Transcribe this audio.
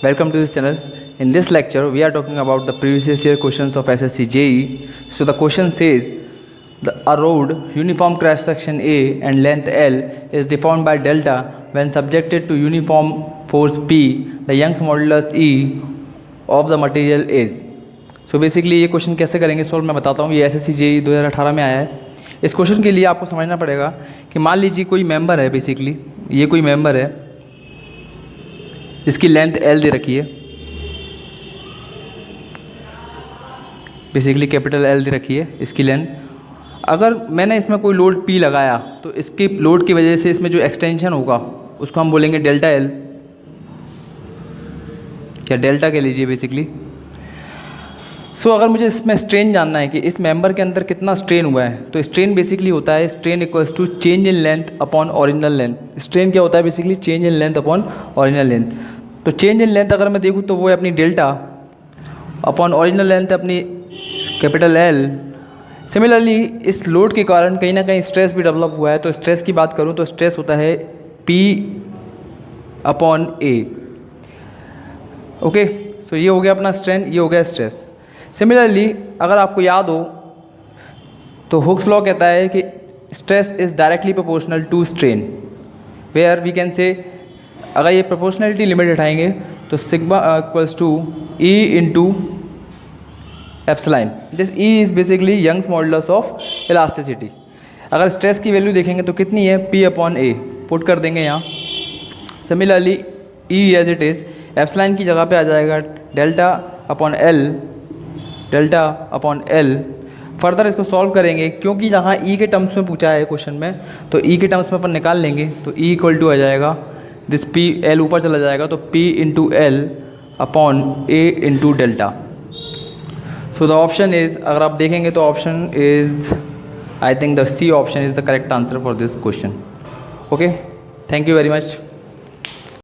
Welcome to this channel. In this lecture, we are talking about the previous year questions of SSC JE. So the question says, a road uniform cross section A and length L is deformed by delta when subjected to uniform force P. The Young's modulus E of the material is. So basically ये question कैसे करेंगे solve मैं बताता हूँ. ये SSC JE 2018 में आया है. इस क्वेश्चन के लिए आपको समझना पड़ेगा कि मान लीजिए कोई मेंबर है, बेसिकली ये कोई मेंबर है, इसकी लेंथ L दे रखी है, बेसिकली कैपिटल L दे रखी है इसकी लेंथ. अगर मैंने इसमें कोई लोड P लगाया तो इसके लोड की वजह से इसमें जो एक्सटेंशन होगा उसको हम बोलेंगे डेल्टा L, या डेल्टा कह लीजिए बेसिकली. सो अगर मुझे इसमें स्ट्रेन जानना है कि इस मेंबर के अंदर कितना स्ट्रेन हुआ है, तो स्ट्रेन बेसिकली होता है strain equals to change in length upon original length. Strain क्या होता है basically? Change in length upon original length. तो चेंज इन लेंथ अगर मैं देखूँ तो वो है अपनी डेल्टा अपॉन ओरिजिनल लेंथ अपनी कैपिटल L. सिमिलरली इस लोड के कारण कहीं ना कहीं स्ट्रेस भी डेवलप हुआ है. तो स्ट्रेस की बात करूँ तो स्ट्रेस होता है P अपॉन A. ओके, सो ये हो गया अपना स्ट्रेन, ये हो गया स्ट्रेस. सिमिलरली अगर आपको याद हो तो हुक्स लॉ कहता है कि stress is directly proportional to strain, where we can say, अगर ये प्रोपोर्शनलिटी लिमिट उठाएंगे तो sigma equals to E into epsilon. This E is basically Young's modulus of elasticity. अगर स्ट्रेस की वैल्यू देखेंगे तो कितनी है? P अपॉन A पुट कर देंगे यहाँ. Similarly E as it is, epsilon की जगह पे आ जाएगा delta upon L, delta upon L. Further इसको सॉल्व करेंगे क्योंकि जहाँ E के टर्म्स में पूछा है क्वेश्चन में, तो E के टर्म्स में अपन निकाल लेंगे. तो E इक्वल टू आ जाएगा दिस P, L ऊपर चला जाएगा तो P into L upon A into delta. So the option is, अगर आप देखेंगे तो option is, I think the C option is the correct answer for this question. Okay, thank you very much.